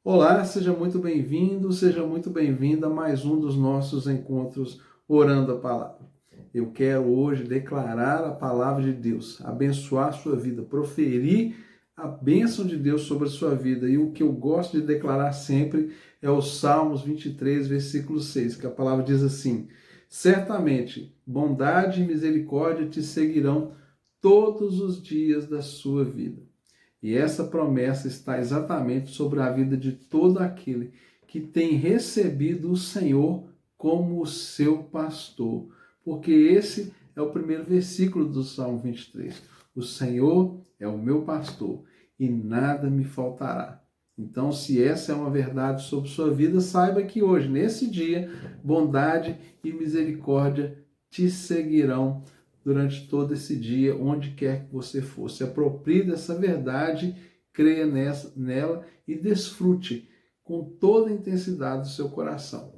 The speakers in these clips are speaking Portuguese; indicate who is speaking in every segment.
Speaker 1: Olá, seja muito bem-vindo, seja muito bem-vinda a mais um dos nossos encontros Orando a Palavra. Eu quero hoje declarar a palavra de Deus, abençoar a sua vida, proferir a bênção de Deus sobre a sua vida. E o que eu gosto de declarar sempre é o Salmos 23, versículo 6, que a palavra diz assim: certamente, bondade e misericórdia te seguirão todos os dias da sua vida. E essa promessa está exatamente sobre a vida de todo aquele que tem recebido o Senhor como o seu pastor. Porque esse é o primeiro versículo do Salmo 23. O Senhor é o meu pastor e nada me faltará. Então, se essa é uma verdade sobre sua vida, saiba que hoje, nesse dia, bondade e misericórdia te seguirão durante todo esse dia, onde quer que você for. Se aproprie dessa verdade, creia nela e desfrute com toda a intensidade do seu coração.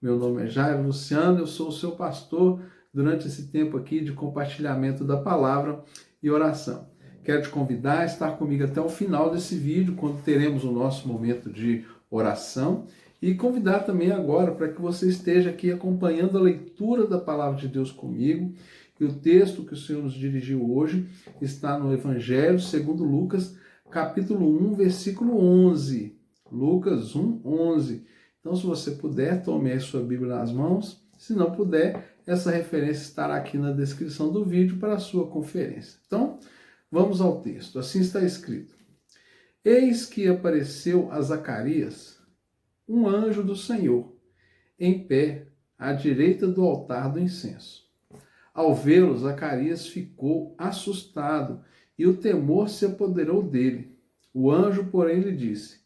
Speaker 1: Meu nome é Jairo Luciano, eu sou o seu pastor durante esse tempo aqui de compartilhamento da palavra e oração. Quero te convidar a estar comigo até o final desse vídeo, quando teremos o nosso momento de oração, e convidar também agora para que você esteja aqui acompanhando a leitura da palavra de Deus comigo. E o texto que o Senhor nos dirigiu hoje está no Evangelho segundo Lucas, capítulo 1, versículo 11. Lucas 1, 11. Então, se você puder, tome a sua Bíblia nas mãos. Se não puder, essa referência estará aqui na descrição do vídeo para a sua conferência. Então, vamos ao texto. Assim está escrito: Eis que apareceu a Zacarias um anjo do Senhor, em pé à direita do altar do incenso. Ao vê-lo, Zacarias ficou assustado e o temor se apoderou dele. O anjo, porém, lhe disse: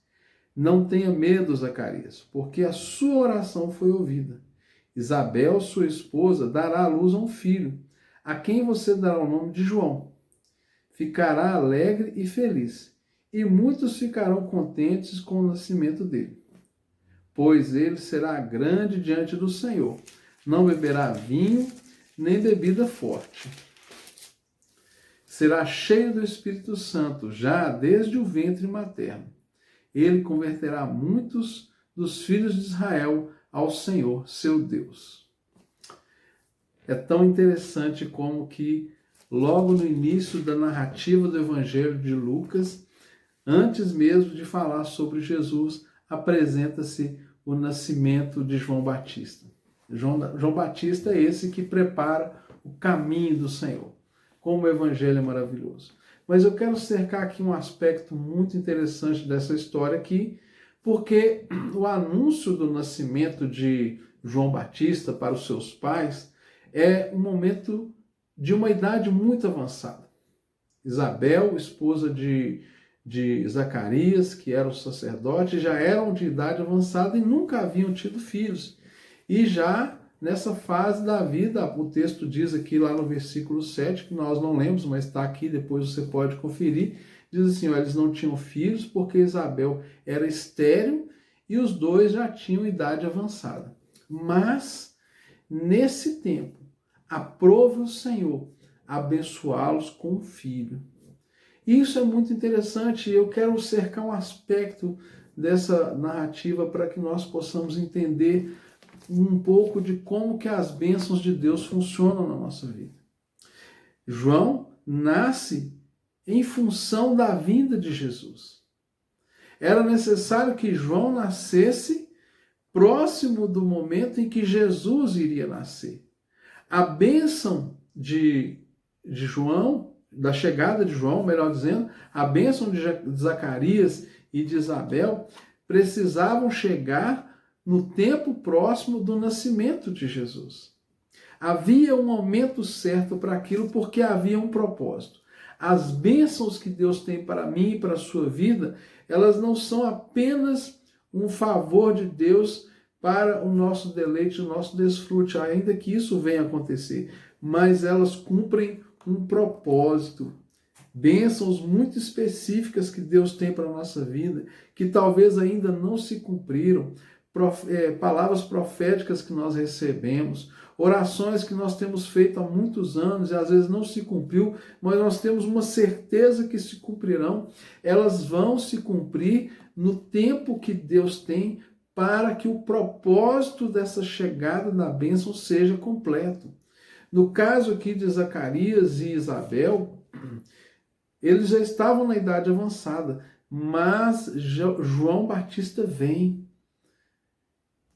Speaker 1: não tenha medo, Zacarias, porque a sua oração foi ouvida. Isabel, sua esposa, dará à luz a um filho, a quem você dará o nome de João. Ficará alegre e feliz, e muitos ficarão contentes com o nascimento dele. Pois ele será grande diante do Senhor. Não beberá vinho, nem bebida forte. Será cheio do Espírito Santo, já desde o ventre materno. Ele converterá muitos dos filhos de Israel ao Senhor, seu Deus. É tão interessante como que, logo no início da narrativa do Evangelho de Lucas, antes mesmo de falar sobre Jesus, apresenta-se o nascimento de João Batista. João Batista é esse que prepara o caminho do Senhor. Como o Evangelho é maravilhoso. Mas eu quero cercar aqui um aspecto muito interessante dessa história aqui, porque o anúncio do nascimento de João Batista para os seus pais é um momento de uma idade muito avançada. Isabel, esposa de Zacarias, que era o sacerdote, já eram de idade avançada e nunca haviam tido filhos. E já nessa fase da vida, o texto diz aqui lá no versículo 7, que nós não lemos, mas está aqui, depois você pode conferir, diz assim, ó, eles não tinham filhos porque Isabel era estéril e os dois já tinham idade avançada. Mas, nesse tempo, aprove o Senhor abençoá-los com um filho. Isso é muito interessante e eu quero cercar um aspecto dessa narrativa para que nós possamos entender um pouco de como que as bênçãos de Deus funcionam na nossa vida. João nasce em função da vinda de Jesus. Era necessário que João nascesse próximo do momento em que Jesus iria nascer. A bênção de João, da chegada de João, melhor dizendo, a bênção de Zacarias e de Isabel precisavam chegar no tempo próximo do nascimento de Jesus. Havia um momento certo para aquilo porque havia um propósito. As bênçãos que Deus tem para mim e para a sua vida, elas não são apenas um favor de Deus para o nosso deleite, o nosso desfrute, ainda que isso venha acontecer, mas elas cumprem um propósito. Bênçãos muito específicas que Deus tem para a nossa vida, que talvez ainda não se cumpriram, palavras proféticas que nós recebemos, orações que nós temos feito há muitos anos e às vezes não se cumpriu, mas nós temos uma certeza que se cumprirão, elas vão se cumprir no tempo que Deus tem para que o propósito dessa chegada da bênção seja completo. No caso aqui de Zacarias e Isabel, eles já estavam na idade avançada, mas João Batista vem.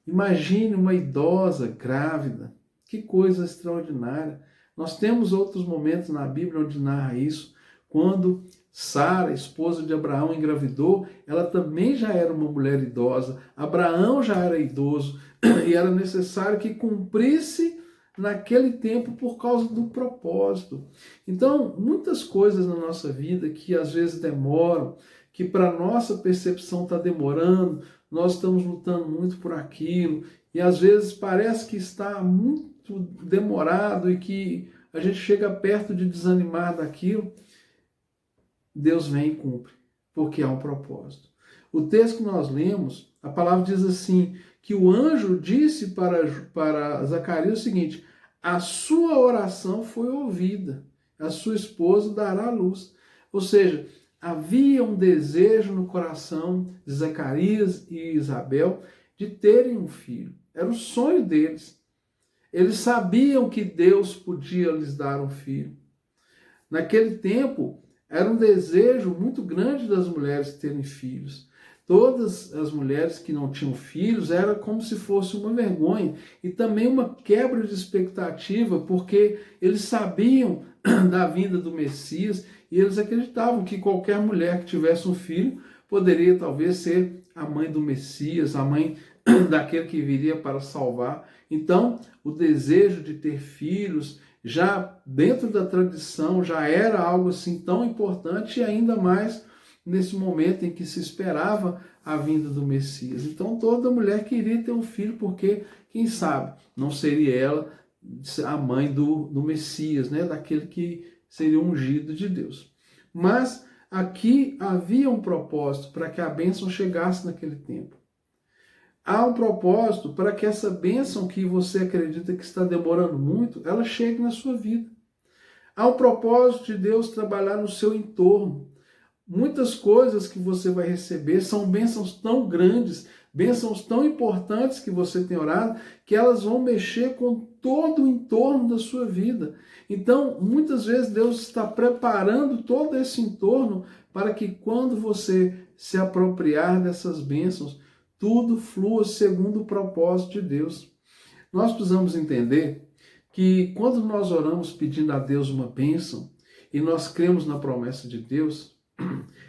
Speaker 1: Imagine uma idosa grávida, que coisa extraordinária. Nós temos outros momentos na Bíblia onde narra isso, quando Sara, esposa de Abraão, engravidou, ela também já era uma mulher idosa, Abraão já era idoso, e era necessário que cumprisse naquele tempo por causa do propósito. Então, muitas coisas na nossa vida que às vezes demoram, que para nossa percepção está demorando, nós estamos lutando muito por aquilo, e às vezes parece que está muito demorado e que a gente chega perto de desanimar daquilo. Deus vem e cumpre, porque há um propósito. O texto que nós lemos, a palavra diz assim, que o anjo disse para Zacarias o seguinte: a sua oração foi ouvida, a sua esposa dará à luz. Ou seja, havia um desejo no coração de Zacarias e Isabel de terem um filho. Era o sonho deles. Eles sabiam que Deus podia lhes dar um filho. Naquele tempo, era um desejo muito grande das mulheres terem filhos. Todas as mulheres que não tinham filhos era como se fosse uma vergonha e também uma quebra de expectativa, porque eles sabiam da vinda do Messias e eles acreditavam que qualquer mulher que tivesse um filho poderia talvez ser a mãe do Messias, a mãe daquele que viria para salvar. Então, o desejo de ter filhos já dentro da tradição já era algo assim tão importante, e ainda mais nesse momento em que se esperava a vinda do Messias. Então toda mulher queria ter um filho, porque quem sabe não seria ela a mãe do Messias, né? Daquele que seria ungido de Deus. Mas aqui havia um propósito para que a bênção chegasse naquele tempo. Há um propósito para que essa bênção que você acredita que está demorando muito, ela chegue na sua vida. Há um propósito de Deus trabalhar no seu entorno. Muitas coisas que você vai receber são bênçãos tão grandes, bênçãos tão importantes que você tem orado, que elas vão mexer com todo o entorno da sua vida. Então, muitas vezes Deus está preparando todo esse entorno para que quando você se apropriar dessas bênçãos, tudo flua segundo o propósito de Deus. Nós precisamos entender que quando nós oramos pedindo a Deus uma bênção e nós cremos na promessa de Deus,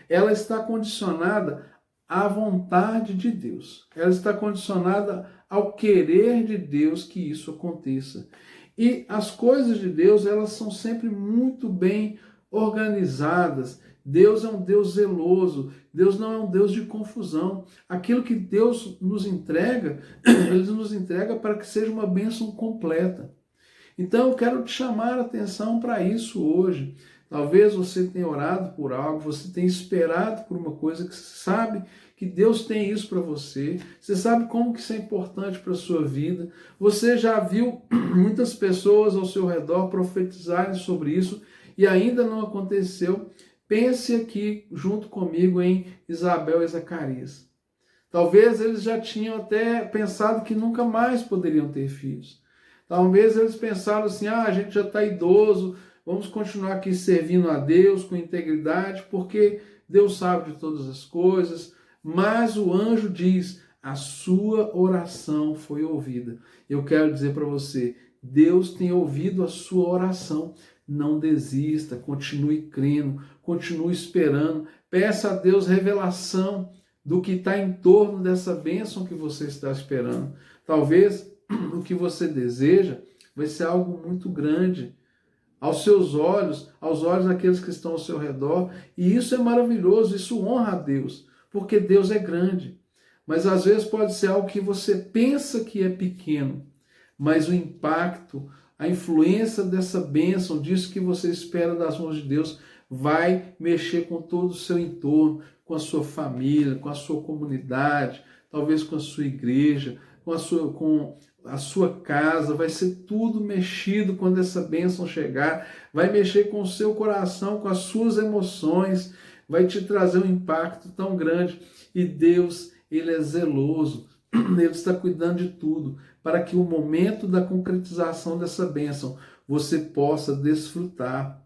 Speaker 1: ela está condicionada à vontade de Deus. Ela está condicionada ao querer de Deus que isso aconteça. E as coisas de Deus, elas são sempre muito bem organizadas. Deus é um Deus zeloso. Deus não é um Deus de confusão. Aquilo que Deus nos entrega, Ele nos entrega para que seja uma bênção completa. Então eu quero te chamar a atenção para isso hoje. Talvez você tenha orado por algo, você tenha esperado por uma coisa que você sabe que Deus tem isso para você. Você sabe como que isso é importante para a sua vida. Você já viu muitas pessoas ao seu redor profetizarem sobre isso e ainda não aconteceu. Pense aqui junto comigo em Isabel e Zacarias. Talvez eles já tinham até pensado que nunca mais poderiam ter filhos. Talvez eles pensaram assim, a gente já está idoso, vamos continuar aqui servindo a Deus com integridade, porque Deus sabe de todas as coisas. Mas o anjo diz, a sua oração foi ouvida. Eu quero dizer para você, Deus tem ouvido a sua oração. Não desista, continue crendo, continue esperando. Peça a Deus revelação do que está em torno dessa bênção que você está esperando. Talvez o que você deseja vai ser algo muito grande aos seus olhos, aos olhos daqueles que estão ao seu redor, e isso é maravilhoso, isso honra a Deus, porque Deus é grande. Mas às vezes pode ser algo que você pensa que é pequeno, mas o impacto, a influência dessa bênção, disso que você espera das mãos de Deus, vai mexer com todo o seu entorno, com a sua família, com a sua comunidade, talvez com a sua igreja, com a sua casa, vai ser tudo mexido quando essa bênção chegar, vai mexer com o seu coração, com as suas emoções, vai te trazer um impacto tão grande. E Deus, Ele é zeloso, Ele está cuidando de tudo, para que o momento da concretização dessa bênção você possa desfrutar.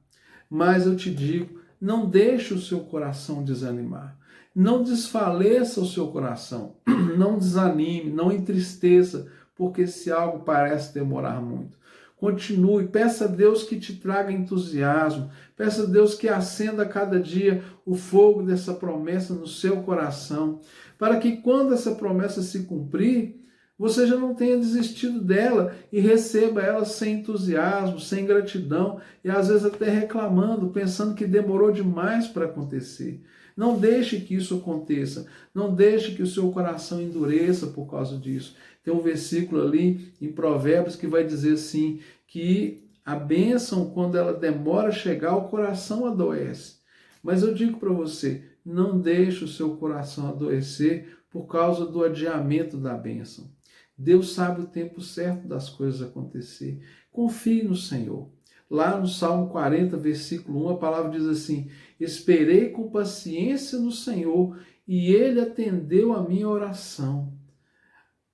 Speaker 1: Mas eu te digo, não deixe o seu coração desanimar. Não desfaleça o seu coração. Não desanime, não entristeça, porque se algo parece demorar muito. Continue, peça a Deus que te traga entusiasmo, peça a Deus que acenda a cada dia o fogo dessa promessa no seu coração, para que quando essa promessa se cumprir, você já não tenha desistido dela e receba ela sem entusiasmo, sem gratidão e às vezes até reclamando, pensando que demorou demais para acontecer. Não deixe que isso aconteça, não deixe que o seu coração endureça por causa disso. Tem um versículo ali em Provérbios que vai dizer assim, que a bênção, quando ela demora a chegar, o coração adoece. Mas eu digo para você, não deixe o seu coração adoecer por causa do adiamento da bênção. Deus sabe o tempo certo das coisas acontecer. Confie no Senhor. Lá no Salmo 40, versículo 1, a palavra diz assim: esperei com paciência no Senhor e Ele atendeu a minha oração.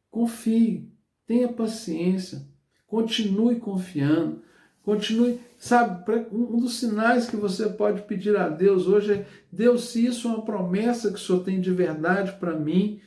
Speaker 1: Confie, tenha paciência, continue confiando, continue. Sabe, um dos sinais que você pode pedir a Deus hoje é: Deus, se isso é uma promessa que o Senhor tem de verdade para mim,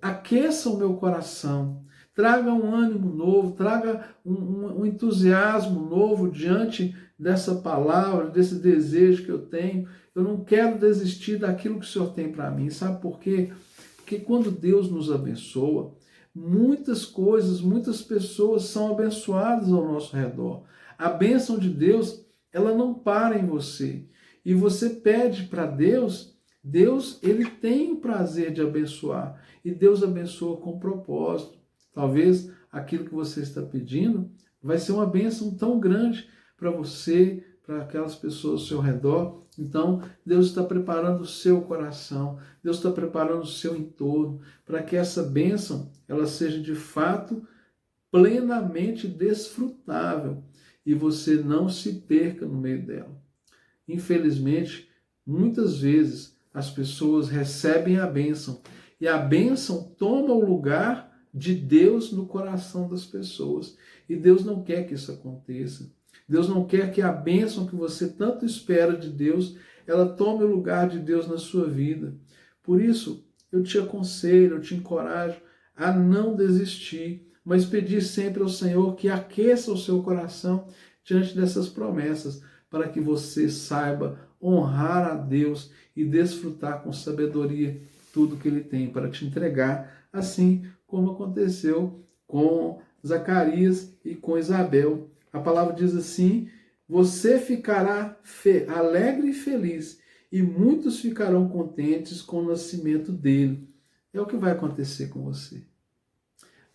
Speaker 1: aqueça o meu coração, traga um ânimo novo, traga um entusiasmo novo diante dessa palavra, desse desejo que eu tenho. Eu não quero desistir daquilo que o Senhor tem para mim. Sabe por quê? Porque quando Deus nos abençoa, muitas coisas, muitas pessoas são abençoadas ao nosso redor. A bênção de Deus, ela não para em você. E você pede para Deus, Deus, Ele tem o prazer de abençoar. E Deus abençoa com propósito. Talvez aquilo que você está pedindo vai ser uma bênção tão grande para você, para aquelas pessoas ao seu redor. Então, Deus está preparando o seu coração, Deus está preparando o seu entorno, para que essa bênção ela seja de fato plenamente desfrutável e você não se perca no meio dela. Infelizmente, muitas vezes as pessoas recebem a bênção e a bênção toma o lugar de Deus no coração das pessoas. E Deus não quer que isso aconteça. Deus não quer que a bênção que você tanto espera de Deus, ela tome o lugar de Deus na sua vida. Por isso, eu te aconselho, eu te encorajo a não desistir, mas pedir sempre ao Senhor que aqueça o seu coração diante dessas promessas, para que você saiba honrar a Deus e desfrutar com sabedoria tudo que Ele tem para te entregar, assim como aconteceu com Zacarias e com Isabel. A palavra diz assim: você ficará alegre e feliz, e muitos ficarão contentes com o nascimento dele. É o que vai acontecer com você.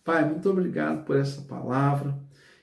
Speaker 1: Pai, muito obrigado por essa palavra.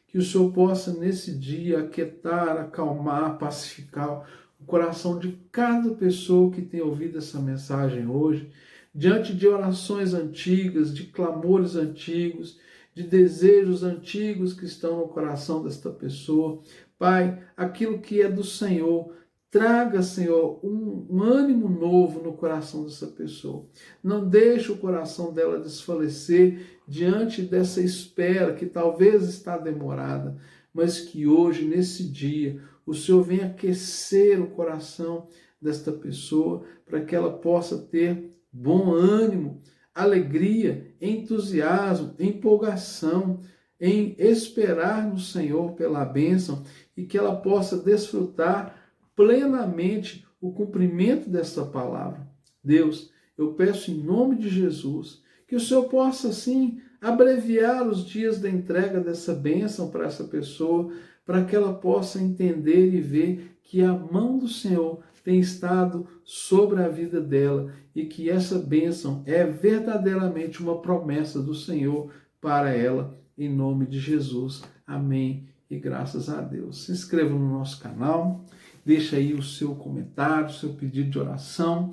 Speaker 1: Que o Senhor possa nesse dia aquietar, acalmar, pacificar o coração de cada pessoa que tem ouvido essa mensagem hoje, diante de orações antigas, de clamores antigos, de desejos antigos que estão no coração desta pessoa. Pai, aquilo que é do Senhor, traga, Senhor, um ânimo novo no coração dessa pessoa. Não deixe o coração dela desfalecer diante dessa espera que talvez está demorada, mas que hoje, nesse dia, o Senhor venha aquecer o coração desta pessoa para que ela possa ter bom ânimo, alegria, entusiasmo, empolgação em esperar no Senhor pela bênção e que ela possa desfrutar plenamente o cumprimento dessa palavra. Deus, eu peço em nome de Jesus que o Senhor possa, sim, abreviar os dias da entrega dessa bênção para essa pessoa, para que ela possa entender e ver que a mão do Senhor tem estado sobre a vida dela e que essa bênção é verdadeiramente uma promessa do Senhor para ela, em nome de Jesus. Amém e graças a Deus. Se inscreva no nosso canal, deixa aí o seu comentário, o seu pedido de oração,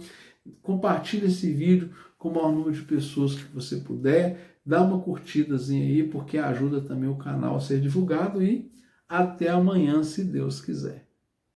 Speaker 1: compartilhe esse vídeo com o maior número de pessoas que você puder. dá uma curtidazinha aí, porque ajuda também o canal a ser divulgado e até amanhã, se Deus quiser.